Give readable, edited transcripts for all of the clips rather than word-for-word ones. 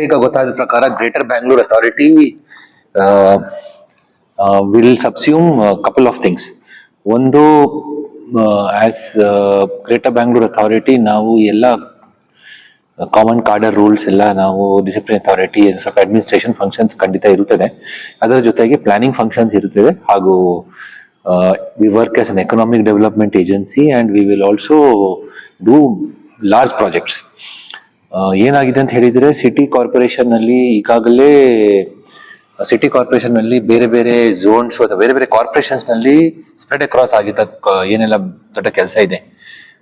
ಈಗ ಗೊತ್ತಾದ ಪ್ರಕಾರ greater Bangalore authority will subsume couple of things. ಒಂದು, ಆಸ್ ಗ್ರೇಟರ್ ಬ್ಯಾಂಗ್ಳೂರ್ ಅಥಾರಿಟಿ ನಾವು ಎಲ್ಲ ಕಾಮನ್ ಕಾರ್ಡರ್ ರೂಲ್ಸ್ ಎಲ್ಲ ನಾವು ಡಿಸಿಪ್ಲಿನ್ ಅಥಾರಿಟಿ ಸ್ವಲ್ಪ ಅಡ್ಮಿನಿಸ್ಟ್ರೇಷನ್ ಫಂಕ್ಷನ್ಸ್ ಖಂಡಿತ ಇರುತ್ತದೆ. ಅದರ ಜೊತೆಗೆ ಪ್ಲಾನಿಂಗ್ ಫಂಕ್ಷನ್ಸ್ ಇರುತ್ತದೆ. ಹಾಗೂ we work as an economic development agency and we will also do large projects. ಏನಾಗಿದೆ ಅಂತ ಹೇಳಿದ್ರೆ, ಸಿಟಿ ಕಾರ್ಪೊರೇಷನ್ ನಲ್ಲಿ ಈಗಾಗಲೇ ಸಿಟಿ ಕಾರ್ಪೊರೇಷನ್ ನಲ್ಲಿ ಬೇರೆ ಬೇರೆ ಝೋನ್ಸ್ ಅಥವಾ ಬೇರೆ ಬೇರೆ ಕಾರ್ಪೊರೇಷನ್ಸ್ ನಲ್ಲಿ ಸ್ಪ್ರೆಡ್ ಅಕ್ರಾಸ್ ಆಗಿದ್ದ ಏನೆಲ್ಲ ದೊಡ್ಡ ಕೆಲಸ ಇದೆ.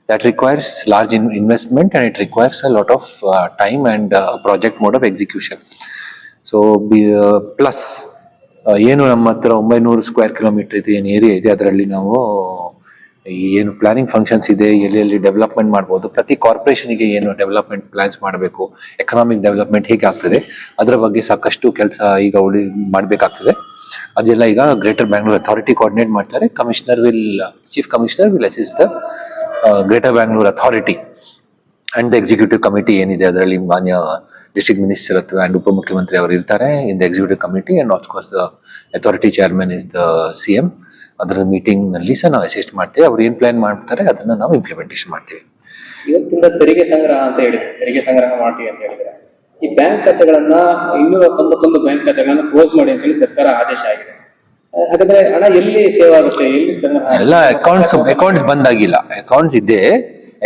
That requires large investment and it requires a lot of time and project mode of execution. So plus ಏನು ನಮ್ಮ ಹತ್ರ 900 ಸ್ಕ್ವೇರ್ ಕಿಲೋಮೀಟರ್ ಇದೆ ಏನು ಏರಿಯಾ ಇದೆ, ಅದರಲ್ಲಿ ನಾವು ಏನು ಪ್ಲಾನಿಂಗ್ ಫಂಕ್ಷನ್ಸ್ ಇದೆ, ಎಲ್ಲಿ ಡೆವಲಪ್ಮೆಂಟ್ ಮಾಡ್ಬೋದು, ಪ್ರತಿ ಕಾರ್ಪೊರೇಷನ್ಗೆ ಏನು ಡೆವಲಪ್ಮೆಂಟ್ ಪ್ಲಾನ್ಸ್ ಮಾಡಬೇಕು, ಎಕನಾಮಿಕ್ ಡೆವಲಪ್ಮೆಂಟ್ ಹೇಗೆ ಆಗ್ತದೆ ಅದರ ಬಗ್ಗೆ ಸಾಕಷ್ಟು ಕೆಲಸ ಈಗ ಮಾಡಬೇಕಾಗ್ತದೆ. ಅದೆಲ್ಲ ಈಗ ಗ್ರೇಟರ್ ಬ್ಯಾಂಗ್ಳೂರ್ ಅಥಾರಿಟಿ ಕೋಆರ್ಡಿನೇಟ್ ಮಾಡ್ತಾರೆ. Chief commissioner will assist the greater Bangalore authority and the executive committee ಏನಿದೆ ಅದರಲ್ಲಿ ಮಾನ್ಯ ಡಿಸ್ಟ್ರಿಕ್ಟ್ ಮಿನಿಸ್ಟರ್ ಅಂಡ್ ಉಪಮುಖ್ಯಮಂತ್ರಿ ಅವರು ಇರ್ತಾರೆ in the executive committee and of course the authority chairman is the CM. ಅದರ ಮೀಟಿಂಗ್ ನಲ್ಲಿ ಸಹ ನಾವು ಅಸಿಸ್ಟ್ ಮಾಡ್ತೇವೆ. ಅವ್ರು ಏನ್ ಪ್ಲಾನ್ ಮಾಡ್ತಾರೆ ಅದನ್ನ ನಾವು ಇಂಪ್ಲಿಮೆಂಟೇಷನ್ ಮಾಡ್ತೀವಿ. ಇವತ್ತಿಂದ ತೆರಿಗೆ ಸಂಗ್ರಹ ಅಂತ ಹೇಳಿದ್ರೆ, ತೆರಿಗೆ ಸಂಗ್ರಹ ಮಾಡಿ ಅಂತ ಹೇಳಿದ್ರೆ, ಈ ಬ್ಯಾಂಕ್ ಖಾತೆಗಳನ್ನ 291 ಬ್ಯಾಂಕ್ ಖಾತೆಗಳನ್ನ ಕ್ಲೋಸ್ ಮಾಡಿ ಅಂತ ಹೇಳಿ ಸರ್ಕಾರ ಆದೇಶ ಆಗಿದೆ. ಹಾಗಾದ್ರೆ ಹಣ ಎಲ್ಲಿ ಸೇವ್ ಆಗುತ್ತೆ, ಎಲ್ಲಿ ಸಂಗ್ರಹ? ಎಲ್ಲ ಅಕೌಂಟ್ಸ್ ಬಂದಾಗಿಲ್ಲ. ಅಕೌಂಟ್ಸ್ ಇದೆ,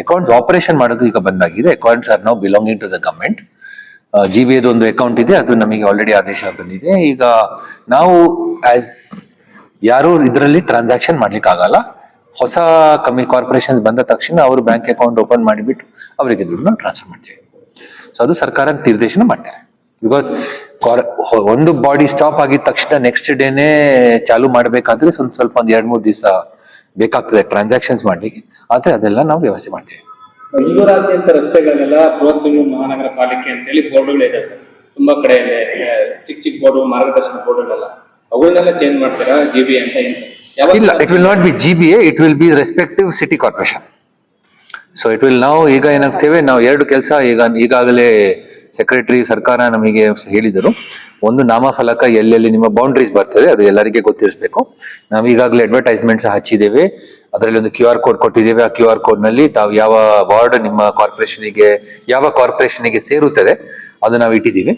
ಅಕೌಂಟ್ಸ್ ಆಪರೇಷನ್ ಮಾಡೋದು ಈಗ ಬಂದಾಗಿದೆ. Accounts are now belonging to the government. GBAದು ಒಂದು ಅಕೌಂಟ್ ಇದೆ, ಅದು ನಮಗೆ ಆಲ್ರೆಡಿ ಆದೇಶ ಬಂದಿದೆ. ಈಗ ನಾವು ಯಾರು ಇದರಲ್ಲಿ ಟ್ರಾನ್ಸಾಕ್ಷನ್ ಮಾಡ್ಲಿಕ್ಕೆ ಆಗಲ್ಲ. ಹೊಸ ಕಾರ್ಪೊರೇಷನ್ ಬಂದ ತಕ್ಷಣ ಅವರು ಬ್ಯಾಂಕ್ ಅಕೌಂಟ್ ಓಪನ್ ಮಾಡಿಬಿಟ್ಟು ಅವರಿಗೆ ದುಡ್ಡನ್ನ ಟ್ರಾನ್ಸ್ಫರ್ ಮಾಡ್ತೀವಿ. ಸೊ ಅದು ಸರ್ಕಾರ ನಿರ್ದೇಶನ ಮಾಡ್ತಾರೆ. ಬಿಕಾಸ್ ಒಂದು ಬಾಡಿ ಸ್ಟಾಪ್ ಆಗಿದ ತಕ್ಷಣ ನೆಕ್ಸ್ಟ್ ಡೇನೆ ಚಾಲು ಮಾಡಬೇಕಾದ್ರೆ ಸ್ವಲ್ಪ ಒಂದು 2-3 ದಿವಸ ಬೇಕಾಗ್ತದೆ ಟ್ರಾನ್ಸಾಕ್ಷನ್ಸ್ ಮಾಡ್ಲಿಕ್ಕೆ. ಆದ್ರೆ ಅದೆಲ್ಲ ನಾವು ವ್ಯವಸ್ಥೆ ಮಾಡ್ತೀವಿ. ಬೆಂಗಳೂರಾದ್ಯಂತ ರಸ್ತೆಗಳನ್ನೆಲ್ಲ ಬೃಹತ್ ಬೆಂಗಳೂರು ಮಹಾನಗರ ಪಾಲಿಕೆ ಅಂತ ಹೇಳಿ ಬೋರ್ಡ್ಗಳು ಇದೆ ಸರ್. ತುಂಬಾ ಕಡೆ ಇದೆ, ಚಿಕ್ಕ ಬೋರ್ಡು, ಮಾರ್ಗದರ್ಶನ ಬೋರ್ಡ್ಗಳೆಲ್ಲ, ಅವುಗಳನ್ನೆಲ್ಲ ಚೇಂಜ್ ಮಾಡ್ತೀರಾ GBA ಅಂತ? ಇಲ್ಲ, it will not be GBA, it will be respective city corporation. So it will ನಾವು ಈಗ ಏನಾಗ್ತೇವೆ, ನಾವು 2 ಕೆಲಸ ಈಗಾಗಲೇ ಸೆಕ್ರೆಟರಿ ಸರ್ಕಾರ ನಮಗೆ ಹೇಳಿದರು. ಒಂದು, ನಾಮಫಲಕ ಎಲ್ಲೆಲ್ಲಿ ನಿಮ್ಮ ಬೌಂಡ್ರೀಸ್ ಬರ್ತದೆ ಅದು ಎಲ್ಲರಿಗೆ ಗೊತ್ತಿರಿಸಬೇಕು. ನಾವು ಈಗಾಗಲೇ ಅಡ್ವರ್ಟೈಸ್ಮೆಂಟ್ಸ್ ಹಚ್ಚಿದ್ದೇವೆ. ಅದರಲ್ಲಿ ಒಂದು QR ಕೋಡ್ ಕೊಟ್ಟಿದ್ದೇವೆ. ಆ QR ಕೋಡ್ ನಲ್ಲಿ ತಾವು ಯಾವ ವಾರ್ಡ್ ನಿಮ್ಮ ಕಾರ್ಪೊರೇಷನ್ಗೆ ಸೇರುತ್ತದೆ ಅದು ನಾವು ಇಟ್ಟಿದ್ದೀವಿ.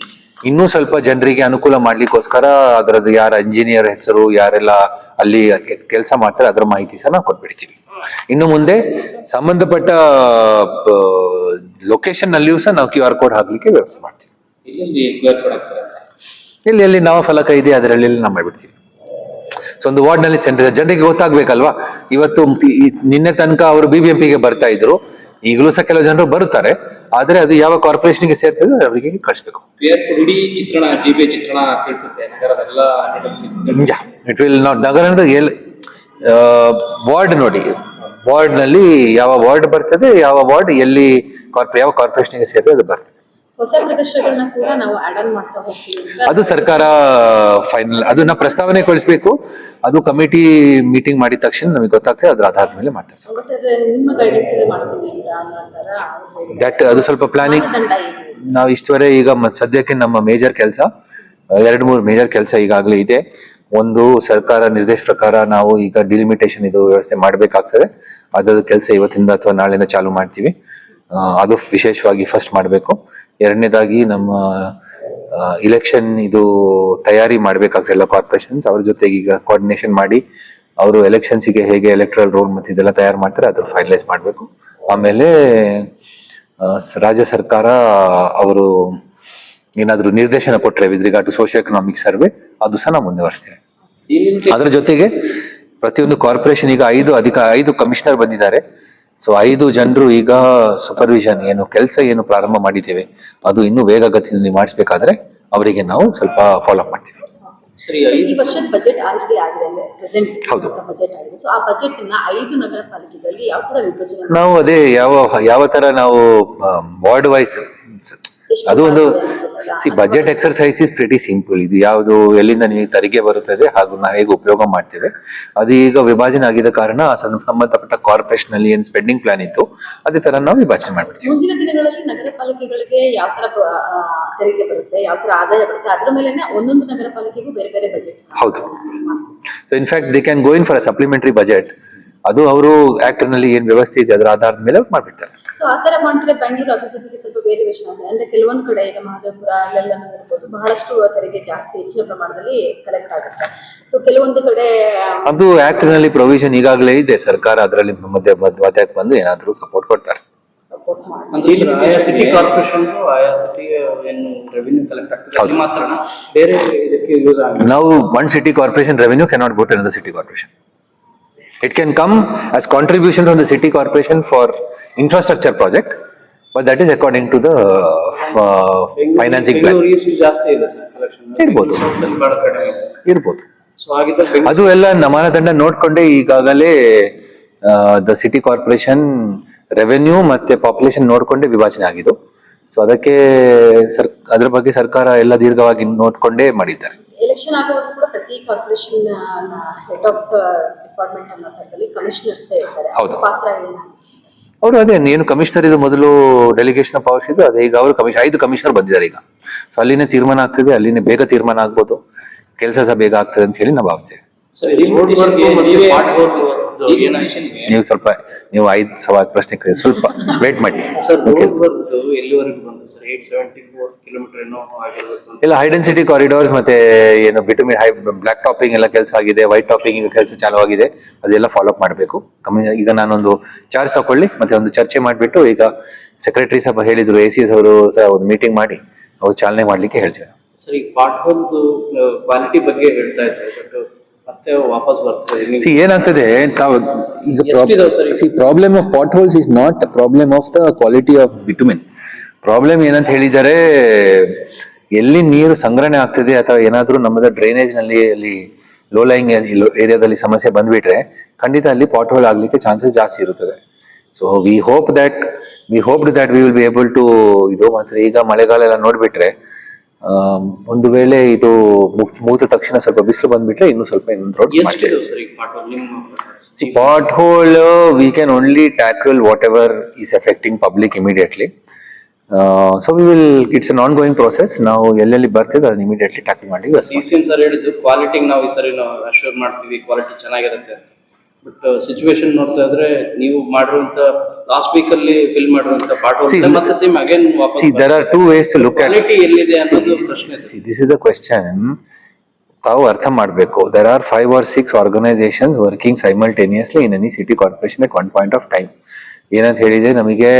ಇನ್ನೂ ಸ್ವಲ್ಪ ಜನರಿಗೆ ಅನುಕೂಲ ಮಾಡ್ಲಿಕ್ಕೋಸ್ಕರ ಅದರದ್ದು ಯಾರ ಇಂಜಿನಿಯರ್ ಹೆಸರು, ಯಾರೆಲ್ಲ ಅಲ್ಲಿ ಕೆಲಸ ಮಾಡ್ತಾರೆ ಅದರ ಮಾಹಿತಿ ಸಹ ನಾವು ಕೊಟ್ಬಿಡ್ತೀವಿ. ಇನ್ನು ಮುಂದೆ ಸಂಬಂಧಪಟ್ಟ ಲೊಕೇಶನ್ ನಲ್ಲಿಯೂ ಸಹ ನಾವು QR ಕೋಡ್ ಹಾಕ್ಲಿಕ್ಕೆ ವ್ಯವಸ್ಥೆ ಮಾಡ್ತೀವಿ. ಎಲ್ಲಿ ನಾಮಫಲಕ ಇದೆ ಅದರಲ್ಲಿ ನಾವು ಮಾಡ್ಬಿಡ್ತೀವಿ. ಸೊ ಒಂದು ವಾರ್ಡ್ ನಲ್ಲಿ ಜನರಿಗೆ ಗೊತ್ತಾಗ್ಬೇಕಲ್ವಾ. ಇವತ್ತು ನಿನ್ನೆ ತನಕ ಅವರು BBMPಗೆ ಬರ್ತಾ ಇದ್ರು, ಈಗಲೂ ಸಹ ಕೆಲವು ಜನರು ಬರುತ್ತಾರೆ. ಆದ್ರೆ ಅದು ಯಾವ ಕಾರ್ಪೊರೇಷನ್ಗೆ ಸೇರ್ತದೆ ಅವರಿಗೆ ಕಳಿಸ್ಬೇಕು. GBA ಚಿತ್ರಣ ತಿಳಿಸುತ್ತೆ ನಗರದೆಲ್ಲ. ಇಟ್ ವಿಲ್ ನಾಟ್ ನಗರದ ವಾರ್ಡ್ ನೋಡಿ, ವಾರ್ಡ್ ನಲ್ಲಿ ಯಾವ ವಾರ್ಡ್ ಬರ್ತದೆ, ಯಾವ ವಾರ್ಡ್ ಎಲ್ಲಿ ಯಾವ ಕಾರ್ಪೊರೇಷನ್ಗೆ ಸೇರ್ತದೆ ಅದು ಬರ್ತದೆ. ಹೊಸ ಪ್ರದೇಶಗಳನ್ನ ಕೂಡ ನಾವು ಆಡ್ ಆನ್ ಮಾಡ್ತಾ ಹೋಗ್ತೀವಿ. ಅದು ಸರ್ಕಾರ ಫೈನಲ್ ಅದನ್ನ ಪ್ರಸ್ತಾವನೆ ಕಳಿಸ್ಬೇಕು. ಅದು ಕಮಿಟಿ ಮೀಟಿಂಗ್ ಮಾಡಿದ ತಕ್ಷಣ ನಮಗೆ ಗೊತ್ತಾಗ್ತದೆ, ಅದ್ರ ಆಧಾರದ ಮೇಲೆ ಮಾಡ್ತಾರೆ ಸರ್. ನಿಮ್ಮ ಗೈಡೆನ್ಸ್ ಮಾಡ್ತೀವಿ ಅಂತ ದಟ್ ಅದು ಸ್ವಲ್ಪ ಪ್ಲಾನಿಂಗ್ ನಾವು ಇಷ್ಟುವರೆ ಈಗ ಸದ್ಯಕ್ಕೆ ನಮ್ಮ ಮೇಜರ್ ಕೆಲಸ 2-3 ಮೇಜರ್ ಕೆಲಸ ಈಗಾಗಲೇ ಇದೆ. ಒಂದು, ಸರ್ಕಾರ ನಿರ್ದೇಶ ಪ್ರಕಾರ ನಾವು ಈಗ ಡಿಲಿಮಿಟೇಷನ್ ಇದು ವ್ಯವಸ್ಥೆ ಮಾಡಬೇಕಾಗ್ತದೆ. ಅದ್ರ ಕೆಲಸ ಇವತ್ತಿಂದ ಅಥವಾ ನಾಳೆಯಿಂದ ಚಾಲು ಮಾಡ್ತೀವಿ. ಅದು ವಿಶೇಷವಾಗಿ ಫಸ್ಟ್ ಮಾಡಬೇಕು. ಎರಡನೇದಾಗಿ ನಮ್ಮ ಇಲೆಕ್ಷನ್ ಇದು ತಯಾರಿ ಮಾಡ್ಬೇಕಾಗ್ತದೆ. ಎಲ್ಲ ಕಾರ್ಪೊರೇಷನ್ಸ್ ಅವ್ರ ಜೊತೆಗೆ ಈಗ ಕೋಆರ್ಡಿನೇಷನ್ ಮಾಡಿ ಅವರು ಎಲೆಕ್ಷನ್ಸ್ಗೆ ಹೇಗೆ ಎಲೆಕ್ಟ್ರಲ್ ರೋಲ್ ಮತ್ತೆ ಇದೆಲ್ಲ ತಯಾರು ಮಾಡ್ತಾರೆ ಅದ್ರ ಫೈನಲೈಸ್ ಮಾಡಬೇಕು. ಆಮೇಲೆ ರಾಜ್ಯ ಸರ್ಕಾರ ಅವರು ಏನಾದ್ರು ನಿರ್ದೇಶನ ಕೊಟ್ರೆ with regard to socio economic survey ಅದು ಸಹ ನಾವು ಮುಂದುವರಿಸ್ತೇವೆ. ಅದ್ರ ಜೊತೆಗೆ ಪ್ರತಿಯೊಂದು ಕಾರ್ಪೊರೇಷನ್ ಈಗ 5 ಕಮಿಷನರ್ ಬಂದಿದ್ದಾರೆ. ಸೊ 5 ಜನರು ಈಗ ಸೂಪರ್ವಿಷನ್ ಕೆಲಸ ಪ್ರಾರಂಭ ಮಾಡಿದ್ದೇವೆ ಅದು ಇನ್ನೂ ವೇಗಗತಿಯಲ್ಲಿ ಮಾಡಿಸ್ಬೇಕಾದ್ರೆ ಅವರಿಗೆ ನಾವು ಸ್ವಲ್ಪ ಫಾಲೋ ಅಪ್ ಮಾಡ್ತೀವಿ. ಈ ವರ್ಷದ ಬಜೆಟ್ ಆಲ್ರೆಡಿ ಆಗಿದೆ, ಪ್ರೆಸೆಂಟ್ ಬಜೆಟ್ ಆಗಿದೆ. ಸೊ ಆ ಬಜೆಟ್ ನ 5 ನಗರ ಪಾಲಿಕೆಗಳಿಗೆ ಯಾವ ತರ ವಿಭಜನೆ ನಾವು ಅದೇ ಯಾವ ತರ ನಾವು ವಾರ್ಡ್ ವೈಸ್ ಅದು ಒಂದು C budget exercise is pretty simple. ಇದು ಯಾವುದು ಎಲ್ಲಿಂದ ನಿಮಗೆ ತೆರಿಗೆ ಬರುತ್ತದೆ ಹಾಗೂ ನಾವು ಹೇಗೆ ಉಪಯೋಗ ಮಾಡ್ತೇವೆ ಅದು ಈಗ ವಿಭಾಜನೆ ಆಗಿದ ಕಾರಣ ಸಂಬಂಧಪಟ್ಟ ಕಾರ್ಪೊರೇಷನ್ ಅಲ್ಲಿ ಏನ್ ಸ್ಪೆಂಡಿಂಗ್ ಪ್ಲಾನ್ ಇತ್ತು ಅದೇ ತರ ನಾವು ವಿಭಾಜನೆ ಮಾಡ್ಬಿಡ್ತೀವಿ. ಮುಂದಿನ ದಿನಗಳಲ್ಲಿ ನಗರ ಪಾಲಿಕೆಗಳಿಗೆ ಯಾವ ತರ ತೆರಿಗೆ ಬರುತ್ತೆ, ಯಾವ ತರ ಆದಾಯ ಬರುತ್ತೆ, ಅದ್ರ ಮೇಲೆ ಒಂದೊಂದು ನಗರ ಪಾಲಿಕೆಗೂ ಬೇರೆ ಬೇರೆ ಬಜೆಟ್. ಹೌದು. So in fact they can go in for a supplementary budget. ಅದು ಅವರು ಆಕ್ಟ್ ನಲ್ಲಿ ಏನ್ ವ್ಯವಸ್ಥೆ ಇದೆ ಅದರ ಆಧಾರದ ಮೇಲೆ ಮಾಡ್ಬಿಡ್ತಾರೆ. ಸೊ ಆತರ ಮಾಡಿದ್ರೆ ಬೆಂಗಳೂರು ಅಭಿವೃದ್ಧಿಗೆ ಸ್ವಲ್ಪ ವೇರಿಯೇಷನ್ ಆಗಿದೆ. ಅಂದ್ರೆ ಕೆಲವೊಂದು ಕಡೆ ಈಗ ಮಹದೇವಪುರ ಅಲ್ಲೆಲ್ಲ ಇರ್ಬೋದು ಬಹಳಷ್ಟು ತೆರಿಗೆ ಜಾಸ್ತಿ ಹೆಚ್ಚಿನ ಪ್ರಮಾಣದಲ್ಲಿ ಕಲೆಕ್ಟ್ ಆಗುತ್ತೆ. ಸೊ ಕೆಲವೊಂದು ಕಡೆ ಅದು ಆಕ್ಟ್ ನಲ್ಲಿ ಪ್ರೊವಿಷನ್ ಈಗಾಗಲೇ ಇದೆ. ಸರ್ಕಾರ ಅದರಲ್ಲಿ ಮಧ್ಯಕ್ಕೆ ಬಂದು ಏನಾದರೂ ಸಪೋರ್ಟ್ ಕೊಡ್ತಾರೆ. ಸಪೋರ್ಟ್ ಮಾಡಿ ಅಂದ್ರೆ ಆಯಾ ಸಿಟಿ ಕಾರ್ಪೊರೇಷನ್ ಆಯಾ ಸಿಟಿ ಏನು ರೆವಿನ್ಯೂ ಕಲೆಕ್ಟ್ ಆಗ್ತದೆ ಅದು ಮಾತ್ರ ಬೇರೆ ಇದಕ್ಕೆ ಯೂಸ್ ಆಗುತ್ತೆ. Now one city corporation revenue cannot go to another city corporation. It can come as contribution from the city corporation for infrastructure project, but that is according to the financing plan. ಬೆಂಗಳೂರಿಗೆ ಜಾಸ್ತಿ ಇದೆ sir collection ಇರ್ಬೋದು. ಸೌತಲ್ಲಿ ಬಹಳ ಕಡಿಮೆ ಇದೆ. ಇರ್ಬೋದು. So ಹಾಗಿದ್ದಾಗ ಅದು ಎಲ್ಲ ಮಾನದಂಡ ನೋಡ್ಕೊಂಡೆ ಈಗಾಗಲೇ ದ ಸಿಟಿ ಕಾರ್ಪೊರೇಷನ್ ರೆವೆನ್ಯೂ ಮತ್ತೆ ಪಾಪ್ಯುಲೇಷನ್ ನೋಡ್ಕೊಂಡೆ ವಿಭಜನೆ ಆಗಿದ್ದು. ಸೊ ಅದಕ್ಕೆ ಅದ್ರ ಬಗ್ಗೆ ಸರ್ಕಾರ ಎಲ್ಲ ದೀರ್ಘವಾಗಿ ನೋಡ್ಕೊಂಡೇ ಮಾಡಿದ್ದಾರೆ. ಎಲೆಕ್ಷನ್ ಆಗೋವರೆಗೂ ಕೂಡ ಪ್ರತಿ corporation head of the department ಅನ್ನೋ ತರದಲ್ಲಿ ಕಮಿಷನರ್ಸ್ ಇರ್ತಾರೆ. ಹೌದು. ಅವ್ರ ಪಾತ್ರ ಏನು? ಅವರು ಅದೇ ಏನು ಕಮಿಷನರ್ ಇದು ಮೊದಲು ಡೆಲಿಗೇಷನ್ ಪವರ್ಸ್ ಇದು ಅದೇ ಈಗ ಅವರು 5 ಕಮಿಷನರ್ ಬಂದಿದ್ದಾರೆ ಈಗ. ಸೊ ಅಲ್ಲಿನೇ ತೀರ್ಮಾನ ಆಗ್ತದೆ, ಅಲ್ಲಿನೇ ಬೇಗ ತೀರ್ಮಾನ ಆಗ್ಬೋದು, ಕೆಲಸ ಸಹ ಬೇಗ ಆಗ್ತದೆ ಅಂತ ಹೇಳಿ ನಾವು ಭಾವಿಸ್ತೇವೆ. ನೀವು ಸ್ವಲ್ಪ 5 ಸವಾಲ್ ಪ್ರಶ್ನೆ ಸ್ವಲ್ಪ ವೇಟ್ ಮಾಡಿ. ಎಲ್ಲಿವರೆಗೂ ಬಂತು ಸರ್? 874 ಕಿಲೋಮೀಟರ್ ಏನೋ ಆಗಿರಬೇಕು. ಇಲ್ಲ, ಹೈ ಡೆನ್ಸಿಟಿ ಕಾರಿಡಾರ್ಸ್ ಮತ್ತೆ ಏನು ಬಿಟುಮಿನ್ ಹೈ ಬ್ಲಾಕ್ ಟಾಪಿಂಗ್ ಎಲ್ಲ ಕೆಲಸ ಆಗಿದೆ, ವೈಟ್ ಟಾಪಿಂಗ್ ಈಗ ಕೆಲಸ ಚಾಲು ಆಗಿದೆ, ಅದೆಲ್ಲ ಫಾಲೋ ಅಪ್ ಮಾಡಬೇಕು. ಈಗ ನಾನೊಂದು ಚಾರ್ಜ್ ತಗೊಳ್ಳಿ ಮತ್ತೆ ಒಂದು ಚರ್ಚೆ ಮಾಡಿಬಿಟ್ಟು ಈಗ ಸೆಕ್ರೆಟರಿ ಸಹ ಹೇಳಿದ್ರು, ACS ಅವರು ಸಹ ಒಂದು ಮೀಟಿಂಗ್ ಮಾಡಿ ಅವ್ರು ಚಾಲನೆ ಮಾಡ್ಲಿಕ್ಕೆ ಹೇಳ್ತಾರೆ. ಸರ್ ಈಗ ಪಾರ್ಟ್ ಹೋಲ್ ಕ್ವಾಲಿಟಿ ಬಗ್ಗೆ ಹೇಳ್ತಾ ಇದ್ದಾರೆ, ಬಟ್ ಮತ್ತೆ ವಾಪಸ್ ಬರ್ತದೆ. ಸಿ ಏನಾಗ್ತದೆ ಈಗ problem of potholes is not problem of the quality of bitumen. Problem ಏನಂತ ಹೇಳಿದರೆ ಎಲ್ಲಿ ನೀರು ಸಂಗ್ರಹಣೆ ಆಗ್ತದೆ ಅಥವಾ ಏನಾದ್ರೂ ನಮ್ಮದ ಡ್ರೈನೇಜ್ ನಲ್ಲಿ ಅಲ್ಲಿ ಲೋ ಲೈಂಗ್ ಏರಿಯಾದಲ್ಲಿ ಸಮಸ್ಯೆ ಬಂದ್ಬಿಟ್ರೆ ಖಂಡಿತ ಅಲ್ಲಿ ಪಾಟ್ ಹೋಲ್ ಆಗ್ಲಿಕ್ಕೆ ಚಾನ್ಸಸ್ ಜಾಸ್ತಿ ಇರುತ್ತದೆ. So we hoped that we will be able to ಇದು. ಮಾತ್ರ ಈಗ ಮಳೆಗಾಲ ಎಲ್ಲ ನೋಡ್ಬಿಟ್ರೆ ಒಂದು ವೇಳೆ ಇದು ಮುಗಿದ ತಕ್ಷಣ ಸ್ವಲ್ಪ ಬಿಸಿಲು ಬಂದ್ಬಿಟ್ರೆ ಇನ್ನು ಸ್ವಲ್ಪ ಇನ್ನೊಂದು road pothole we can only tackle whatever is affecting public immediately. So we will it's an ongoing process. ನಾವು ಎಲ್ಲೆಲ್ಲಿ ಬರ್ತದೆ ಅದನ್ನ ಇಮಿಡಿಯೇಟ್ಲಿ ಟ್ಯಾಕಲ್ ಮಾಡಿ. ಸರ್ ಹೇಳಿದ್ದು ಕ್ವಾಲಿಟಿ ನಾವು ಈ ಸರಿ ನಾವು ಅಶ್ಯೂರ್ ಮಾಡ್ತೀವಿ, ಕ್ವಾಲಿಟಿ ಚೆನ್ನಾಗಿರುತ್ತೆ. ಬಟ್ ಸಿಚುವೇಶನ್ ನೋಡ್ತಾ ಇದ್ರೆ ನೀವು ಮಾಡಿರುವಂತ ಲಾಸ್ಟ್ ವೀಕ್ ಅಲ್ಲಿ ಫಿಲ್ ಮಾಡಿರುವಂತ ಪಾರ್ಟ್ ಮತ್ತೆ ಸೇಮ್ ಅಗೇನ್ ವಾಪಸ್. See, there are two ways to look at quality ಎಲ್ಲಿದೆ ಅನ್ನೋದು ಪ್ರಶ್ನೆ. See, this is the question. ತಾವು ಅರ್ಥ ಮಾಡಬೇಕು. There are 5 or 6 organizations working simultaneously in any city corporation at one point of time. ಏನಂತ ಹೇಳಿದ್ರೆ ನಮಗೆ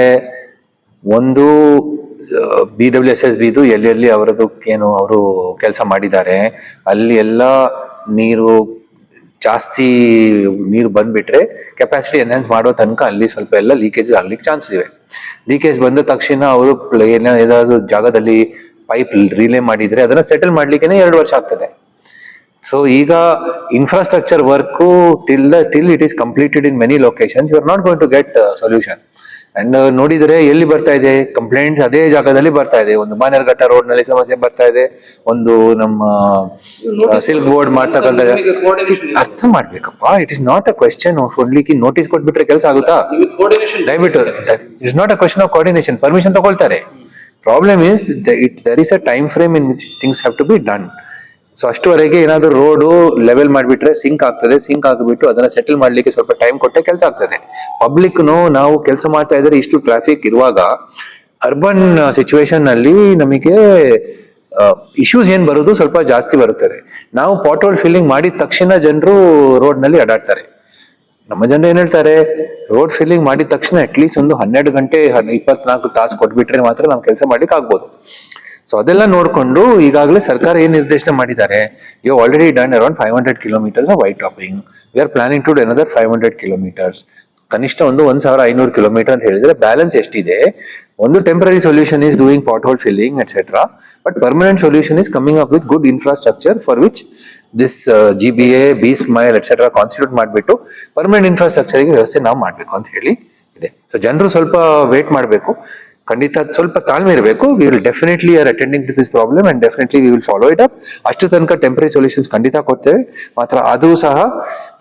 ಒಂದು BWSSB ಎಲ್ಲೆಲ್ಲಿ ಅವರದ್ದು ಏನು ಅವರು ಕೆಲಸ ಮಾಡಿದ್ದಾರೆ ಅಲ್ಲಿ ಎಲ್ಲ ನೀರು ಜಾಸ್ತಿ ನೀರು ಬಂದ್ಬಿಟ್ರೆ ಕೆಪಾಸಿಟಿ ಎನ್ಹಾನ್ಸ್ ಮಾಡೋ ತನಕ ಅಲ್ಲಿ ಸ್ವಲ್ಪ ಎಲ್ಲ ಲೀಕೇಜ್ ಆಗ್ಲಿಕ್ಕೆ ಚಾನ್ಸಸ್ ಇವೆ. ಲೀಕೇಜ್ ಬಂದ ತಕ್ಷಣ ಅವರು ಏನಾದ್ರು ಜಾಗದಲ್ಲಿ ಪೈಪ್ ರಿಲೇ ಮಾಡಿದ್ರೆ ಅದನ್ನ ಸೆಟಲ್ ಮಾಡ್ಲಿಕ್ಕೆ 2 ವರ್ಷ ಆಗ್ತದೆ. ಸೊ ಈಗ infrastructure work till it is completed in many locations you are not going to get solution. And ನೋಡಿದ್ರೆ ಎಲ್ಲಿ ಬರ್ತಾ ಇದೆ ಕಂಪ್ಲೇಂಟ್ಸ್ ಅದೇ ಜಾಗದಲ್ಲಿ ಬರ್ತಾ ಇದೆ. ಒಂದು ಮಾನೇರ್ಘಟ್ಟ ರೋಡ್ ನಲ್ಲಿ ಸಮಸ್ಯೆ ಬರ್ತಾ ಇದೆ, ಒಂದು ನಮ್ಮ ಸಿಲ್ಕ್ ಬೋರ್ಡ್ ಮಾಡ್ತಕ್ಕಂಥ. ಅರ್ಥ ಮಾಡ್ಬೇಕಪ್ಪ, it is not a question of only notice ಕೊಟ್ಬಿಟ್ರೆ ಕೆಲಸ ಆಗುತ್ತಾ? ದಯವಿಟ್ಟು it's not a question of coordination. Permission ತಗೊಳ್ತಾರೆ. Problem is there is a time frame in which things have to be done. So ಅಷ್ಟುವರೆಗೆ ಏನಾದ್ರು ರೋಡು ಲೆವೆಲ್ ಮಾಡಿಬಿಟ್ರೆ sync ಆಗ್ತದೆ. Sync ಆಗಿಬಿಟ್ಟು ಅದನ್ನ ಸೆಟಲ್ ಮಾಡ್ಲಿಕ್ಕೆ ಸ್ವಲ್ಪ ಟೈಮ್ ಕೊಟ್ಟೆ ಕೆಲಸ ಆಗ್ತದೆ. ಪಬ್ಲಿಕ್ನು ನಾವು ಕೆಲಸ ಮಾಡ್ತಾ ಇದ್ರೆ ಇಷ್ಟು ಟ್ರಾಫಿಕ್ ಇರುವಾಗ ಅರ್ಬನ್ ಸಿಚುವೇಶನ್ ನಲ್ಲಿ ನಮಗೆ ಇಶ್ಯೂಸ್ ಏನ್ ಬರೋದು ಸ್ವಲ್ಪ ಜಾಸ್ತಿ ಬರುತ್ತದೆ. ನಾವು ಪಾಟ್ ಹೋಲ್ ಫಿಲ್ಲಿಂಗ್ ಮಾಡಿದ ತಕ್ಷಣ ಜನರು ರೋಡ್ ನಲ್ಲಿ ಅಡ್ಡಾಡ್ತಾರೆ. ನಮ್ಮ ಜನರು ಏನ್ ಹೇಳ್ತಾರೆ, ರೋಡ್ ಫಿಲ್ಲಿಂಗ್ ಮಾಡಿದ ತಕ್ಷಣ ಅಟ್ಲೀಸ್ಟ್ ಒಂದು 12 ಗಂಟೆ 24 ತಾಸು ಕೊಟ್ಬಿಟ್ರೆ ಮಾತ್ರ ನಾವು ಕೆಲಸ ಮಾಡ್ಲಿಕ್ಕೆ ಆಗ್ಬೋದು. ಸೊ ಅದೆಲ್ಲ ನೋಡ್ಕೊಂಡು ಈಗಾಗಲೇ ಸರ್ಕಾರ ಏನ್ ನಿರ್ದೇಶನ ಮಾಡಿದ್ದಾರೆ, you already done around 500 kilometers of white topping. We are planning to do another 500 kilometers. ಕನಿಷ್ಠ ಒಂದು 1500 kilometers ಅಂತ ಹೇಳಿದ್ರೆ ಬ್ಯಾಲೆನ್ಸ್ ಎಷ್ಟಿದೆ? ಒಂದು temporary solution is doing pot hole filling etcetera, but permanent solution is coming up with good infrastructure for which this GBA, B-Smile etcetera constitute ಮಾಡಿಬಿಟ್ಟು permanent ಇನ್ಫ್ರಾಸ್ಟ್ರಕ್ಚರ್ಗೆ ವ್ಯವಸ್ಥೆ ನಾವು ಮಾಡಬೇಕು ಅಂತ ಹೇಳಿ ಇದೆ. ಸೊ ಜನರು ಸ್ವಲ್ಪ ವೇಟ್ ಮಾಡಬೇಕು. ಖಂಡಿತ ಸ್ವಲ್ಪ ತಾಳ್ಮೆ ಇರಬೇಕು. We will definitely are attending to this problem and definitely we will follow it up. ಅಷ್ಟು ತನಕ ಟೆಂಪರರಿ ಸೊಲ್ಯೂಷನ್ಸ್ ಖಂಡಿತ ಕೊಡ್ತೇವೆ. ಮಾತ್ರ ಅದು ಸಹ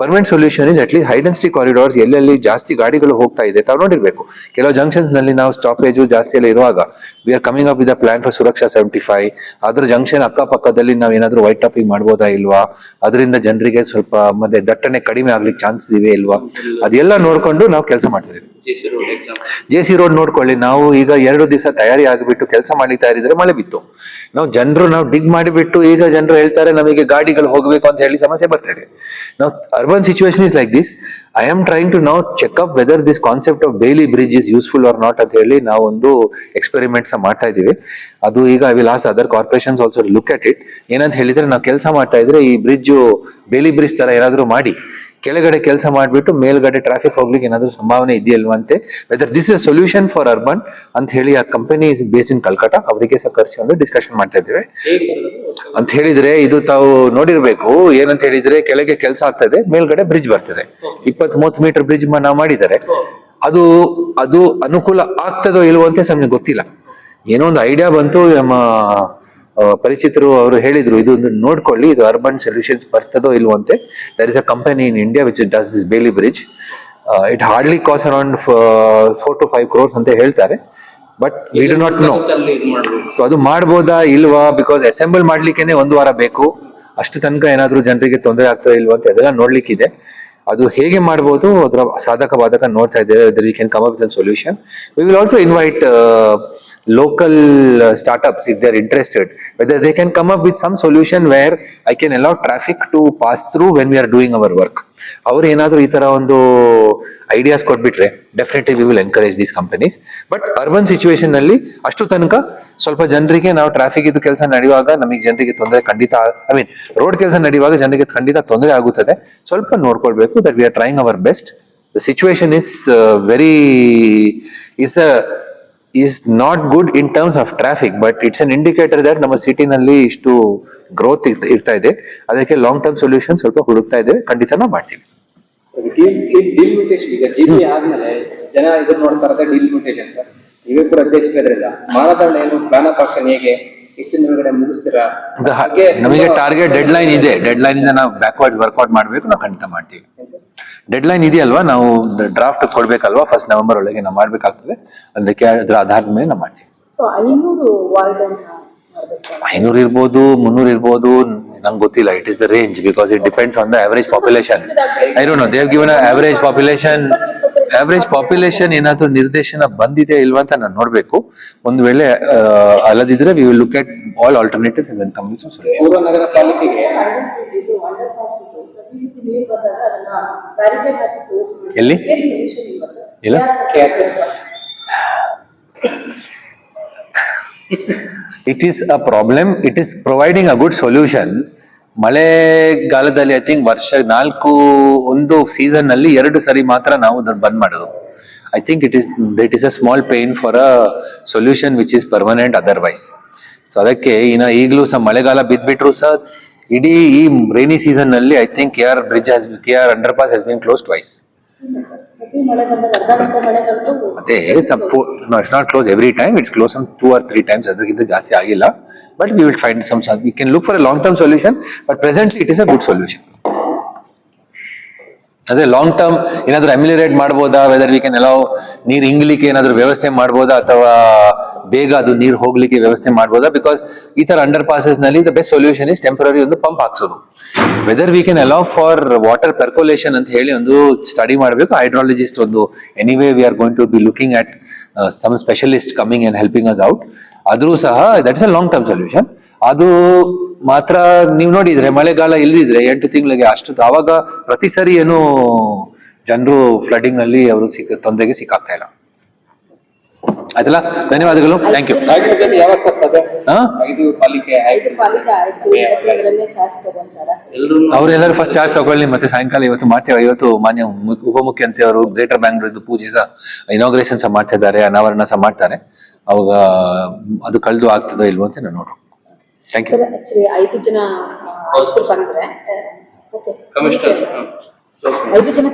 permanent solution is at least high density corridors ಎಲ್ಲೆಲ್ಲಿ ಜಾಸ್ತಿ ಗಾಡಿಗಳು ಹೋಗ್ತಾ ಇದೆ ತಾವು ನೋಡಿರ್ಬೇಕು. ಕೆಲವು ಜಂಕ್ಷನ್ಸ್ ನಲ್ಲಿ ನಾವು ಸ್ಟಾಪೇಜು ಜಾಸ್ತಿ ಎಲ್ಲ ಇರುವಾಗ we are coming up with a plan for Suraksha 75. ಅದ್ರ ಜಂಕ್ಷನ್ ಅಕ್ಕಪಕ್ಕದಲ್ಲಿ ನಾವು ಏನಾದ್ರು ವೈಟ್ ಟಾಪಿಂಗ್ ಮಾಡ್ಬೋದಾ ಇಲ್ವಾ, ಅದರಿಂದ ಜನರಿಗೆ ಸ್ವಲ್ಪ ಮತ್ತೆ ದಟ್ಟಣೆ ಕಡಿಮೆ ಆಗ್ಲಿಕ್ಕೆ ಚಾನ್ಸಸ್ ಇವೆ ಇಲ್ವಾ, ಅದೆಲ್ಲ ನೋಡ್ಕೊಂಡು ನಾವು ಕೆಲಸ ಮಾಡ್ತಿದ್ದೀವಿ. ಜೆ.ಸಿ. ರೋಡ್ ನೋಡ್ಕೊಳ್ಳಿ, ನಾವು ಈಗ 2 ದಿವಸ ತಯಾರಿ ಆಗಿಬಿಟ್ಟು ಕೆಲಸ ಮಾಡ್ಲಿಕ್ಕೆ ಇದ್ರೆ ಮಳೆ ಬಿತ್ತು. ನಾವು ಡಿಗ್ ಮಾಡಿಬಿಟ್ಟು ಈಗ ಜನರು ಹೇಳ್ತಾರೆ ನಮಗೆ ಗಾಡಿಗಳು ಹೋಗ್ಬೇಕು ಅಂತ ಹೇಳಿ ಸಮಸ್ಯೆ ಬರ್ತಾ ಇದೆ. ನಾವು urban situation is like this. I am trying to now check up whether this concept of Bailey bridge is useful or not ಅಂತ ಹೇಳಿ ನಾವು ಒಂದು ಎಕ್ಸ್ಪೆರಿಮೆಂಟ್ಸ್ ಮಾಡ್ತಾ ಇದೀವಿ. ಅದು ಈಗ I will ask other corporations also look at it. ಏನಂತ ಹೇಳಿದ್ರೆ ನಾವು ಕೆಲಸ ಮಾಡ್ತಾ ಇದ್ರೆ ಈ ಬ್ರಿಡ್ಜ್ ಬೇಲಿ ಬ್ರಿಡ್ಜ್ ತರ ಏನಾದ್ರು ಮಾಡಿ ಕೆಳಗಡೆ ಕೆಲಸ ಮಾಡಿಬಿಟ್ಟು ಮೇಲ್ಗಡೆ ಟ್ರಾಫಿಕ್ ಹೋಗ್ಲಿಕ್ಕೆ ಏನಾದ್ರು ಸಂಭಾವನೆ ಇದೆಯಲ್ವಂತೆ. Whether this is solution for urban ಅಂತ ಹೇಳಿ ಆ company is based in Calcutta, ಅವರಿಗೆ ಸಹ ಕರೆಸಿ ಒಂದು ಡಿಸ್ಕಷನ್ ಮಾಡ್ತಾ ಇದ್ದೇವೆ. ಅಂತ ಹೇಳಿದ್ರೆ ಇದು ತಾವು ನೋಡಿರ್ಬೇಕು. ಏನಂತ ಹೇಳಿದ್ರೆ ಕೆಳಗೆ ಕೆಲಸ ಆಗ್ತದೆ, ಮೇಲ್ಗಡೆ ಬ್ರಿಡ್ಜ್ ಬರ್ತದೆ. 20-30 ಮೀಟರ್ ಬ್ರಿಡ್ಜ್ ನಾವು ಮಾಡಿದ್ದಾರೆ. ಅದು ಅನುಕೂಲ ಆಗ್ತದೋ ಇಲ್ವೋ ಅಂತ ನಮ್ಗೆ ಗೊತ್ತಿಲ್ಲ. ಏನೋ ಒಂದು ಐಡಿಯಾ ಬಂತು, ನಮ್ಮ ಪರಿಚಿತರು ಅವರು ಹೇಳಿದ್ರು ಇದು ಒಂದು ನೋಡ್ಕೊಳ್ಳಿ, ಇದು ಅರ್ಬನ್ ಸೊಲ್ಯೂಷನ್ಸ್ ಬರ್ತದೋ ಇಲ್ವೋ ಅಂತೆ. There is a company in India which does this Bailey bridge. It hardly cost around 4 to 5 crores ಅಂತ ಹೇಳ್ತಾರೆ. But we do not know. So ಅದು ಮಾಡ್ಬೋದಾ ಇಲ್ವಾ, ಬಿಕಾಸ್ ಅಸೆಂಬಲ್ ಮಾಡ್ಲಿಕ್ಕೆ 1 ವಾರ ಬೇಕು. ಅಷ್ಟು ತನಕ ಏನಾದ್ರು ಜನರಿಗೆ ತೊಂದರೆ ಆಗ್ತದೆ ಇಲ್ವಾ ಅಂತ ಅದೆಲ್ಲ ನೋಡ್ಲಿಕ್ಕಿದೆ. ಅದು ಹೇಗೆ ಮಾಡ್ಬೋದು ಅದರ ಸಾಧಕ ಬಾಧಕ ನೋಡ್ತಾ ಇದ್ದೇವೆ. We can come up with solution. We will also invite local startups if they are interested, whether they can come up with some solution where I can allow traffic to pass through when we are doing our work. ಅವ್ರು ಏನಾದ್ರು ಈ ತರ ಒಂದು ideas ಕೊಟ್ಬಿಟ್ರೆ definitely we will encourage these companies. But urban situation ನಲ್ಲಿ ಅಷ್ಟು ತನಕ ಸ್ವಲ್ಪ ಜನರಿಗೆ ನಾವು ಟ್ರಾಫಿಕ್ ಇದು ಕೆಲಸ ನಡೆಯುವಾಗ ನಮಗೆ ಜನರಿಗೆ ತೊಂದರೆ ಖಂಡಿತ, ಐ ಮೀನ್ ರೋಡ್ ಕೆಲಸ ನಡೆಯುವಾಗ ಜನರಿಗೆ ಖಂಡಿತ ತೊಂದರೆ ಆಗುತ್ತದೆ. ಸ್ವಲ್ಪ ನೋಡ್ಕೊಳ್ಬೇಕು. That we are trying hour best. The situation is not good in terms of traffic, but it's an indicator that ನಮ್ಮ ಸಿಟಿ ನಲ್ಲಿ ಇಷ್ಟು ಗ್ರೋತ್ ಇರ್ತಾ ಇದೆ. ಅದಕ್ಕೆ ಲಾಂಗ್ ಟರ್ಮ್ ಸೊಲ್ಯೂಷನ್ ಸ್ವಲ್ಪ ಹುಡುಕ್ತಾ ಇದ್ದೇವೆ. ಖಂಡಿತ ನಾವು ಮಾಡ್ತೀವಿ. ಡಿಲಿಮಿಟೇಷನ್ ಈಗ ಜಿಪಿ ಆದ್ಮೇಲೆ ಜನ ಇದನ್ನ ನೋಡ್ತಾ ಇರೋದೇ ಡಿಲಿಮಿಟೇಷನ್ ಸರ್. ನೀವೇ ಕೂಡ ಅಧ್ಯಕ್ಷರಾದ್ರಿಂದ ಮಾನದಂಡ ಏನು, ಪ್ಲಾನ್ ಆಫ್ ಆಕ್ಷನ್ ಹೇಗೆ, ಹೆಚ್ಚಿನ ಒಳಗಡೆ ಮುಗಿಸ್ತೀರಾ? ನಮಗೆ ಟಾರ್ಗೆಟ್ ಡೆಡ್ ಲೈನ್ ಇದೆ. ಡೆಡ್ ಲೈನ್ ಇಂದ ನಾವು ಬ್ಯಾಕ್ವರ್ಡ್ ವರ್ಕೌಟ್ ಮಾಡ್ಬೇಕು. ನಾವು ಖಂಡಿತ ಮಾಡ್ತೀವಿ. ಡೆಡ್ ಲೈನ್ ಇದೆಯಲ್ವಾ, ನಾವು ಡ್ರಾಫ್ಟ್ ಕೊಡ್ಬೇಕಲ್ವಾ, 1 ನವೆಂಬರ್ ಒಳಗೆ ನಾವು ಮಾಡ್ಬೇಕಾಗ್ತದೆ. ಅದಕ್ಕೆ ಅದ್ರ ಆಧಾರದ ಮೇಲೆ ನಾವು ಮಾಡ್ತೀವಿ. ಸೊ 500 ವಾರ್ಡ್ 500 ಇರ್ಬೋದು, 300 ಇರ್ಬೋದು, ನಂಗೆ ಗೊತ್ತಿಲ್ಲ. It is the range because it depends on the average population. I don't know, they have given average population ಏನಾದ್ರು ನಿರ್ದೇಶನ ಬಂದಿದೆ ಇಲ್ವಾ ಅಂತ ನಾನು ನೋಡ್ಬೇಕು. ಒಂದು ವೇಳೆ ಅಲ್ಲದಿದ್ರೆ we will look at all alternatives and come with solution. ಪೂರ್ವ ನಗರ ಪಾಲಿಕೆಗೆ ಎಲ್ಲಿ ಇಲ್ಲ it is a problem. It is providing a good solution. ಮಳೆಗಾಲದಲ್ಲಿ ಐ ಥಿಂಕ್ ವರ್ಷ 4 ಸೀಸನ್ ನಲ್ಲಿ 2 ಸರಿ ಮಾತ್ರ ನಾವು ಅದನ್ನ ಬಂದ್ ಮಾಡೋದು. I think it is a small pain for a solution which is permanent otherwise. So ಅದಕ್ಕೆ ಈಗಲೂ ಸಹ ಮಳೆಗಾಲ ಬಿದ್ಬಿಟ್ರು ಸಹ ಇಡೀ ಈ ರೈನಿ ಸೀಸನ್ ನಲ್ಲಿ I think KR underpass has been close twice. ಮತ್ತೆ it's not close every time, it's close some 2 or 3 times. ಅದಕ್ಕಿಂತ ಜಾಸ್ತಿ ಆಗಿಲ್ಲ. But we will find some, we can look for a long term solution. But presently it is a good solution. ಅದೇ long term ಏನಾದ್ರು ಅಮಿಲಿರೇಟ್ ಮಾಡ್ಬೋದಾ, weather we can allow ನೀರು ಇಂಗ್ಲಿಕ್ಕೆ ಏನಾದ್ರು ವ್ಯವಸ್ಥೆ ಮಾಡ್ಬೋದಾ, ಅಥವಾ ಬೇಗ ಅದು ನೀರು ಹೋಗ್ಲಿಕ್ಕೆ ವ್ಯವಸ್ಥೆ ಮಾಡ್ಬೋದಾ. ಬಿಕಾಸ್ ಈ ತರ ಅಂಡರ್ ಪಾಸಸ್ ನಲ್ಲಿ the best solution is temporary ಒಂದು ಪಂಪ್ ಹಾಕ್ಸೋದು. Whether we can allow for water percolation ಅಂತ ಹೇಳಿ ಒಂದು ಸ್ಟಡಿ ಮಾಡಬೇಕು. ಹೈಡ್ರಾಲಜಿಸ್ಟ್ ಒಂದು anyway we are going to be looking at some specialist coming and helping us out. ಆದ್ರೂ ಸಹ that is a long term solution. ಅದು ಮಾತ್ರ ನೀವು ನೋಡಿದ್ರೆ ಮಳೆಗಾಲ ಇಲ್ದಿದ್ರೆ 8 ತಿಂಗಳಿಗೆ ಅಷ್ಟು ಅವಾಗ ಪ್ರತಿ ಸರಿ ಏನು ಜನರು ಫ್ಲಡಿಂಗ್ ನಲ್ಲಿ ಅವರು ತೊಂದರೆಗೆ ಸಿಕ್ಕಾಗ್ತಾ ಇಲ್ಲ. ಆಯ್ತಲ್ಲ, ಧನ್ಯವಾದಗಳು, ಥ್ಯಾಂಕ್ ಯು. ಯಾವಾಗ ಸರ್ ಸಭೆ? 5 ಪಾಲಿಕೆ ಅವರೆಲ್ಲರೂ ಫಸ್ಟ್ ಚಾರ್ಜ್ ತಗೊಳ್ಳಿ, ಮತ್ತೆ ಸಾಯಂಕಾಲ ಇವತ್ತು ಮಾಡ್ತೇವೆ. ಇವತ್ತು ಮಾನ್ಯ ಉಪಮುಖ್ಯಮಂತ್ರಿ ಅವರು ಗ್ರೇಟರ್ ಬ್ಯಾಂಗ್ಳೂರ್ ಪೂಜೆ ಸಹ ಇನಾಗ್ರೇಷನ್ ಸಹ ಮಾಡ್ತಾ ಇದ್ದಾರೆ, ಅನಾವರಣ ಸಹ ಮಾಡ್ತಾರೆ. ಅವಾಗ ಅದು ಕಳೆದು ಆಗ್ತದೋ ಇಲ್ವೋ ಅಂತ ನಾನು ನೋಡು. Thank you. ಆಕ್ಚುಲಿ 5 ಜನ ಬಂದ್ರೆ 5 ಜನ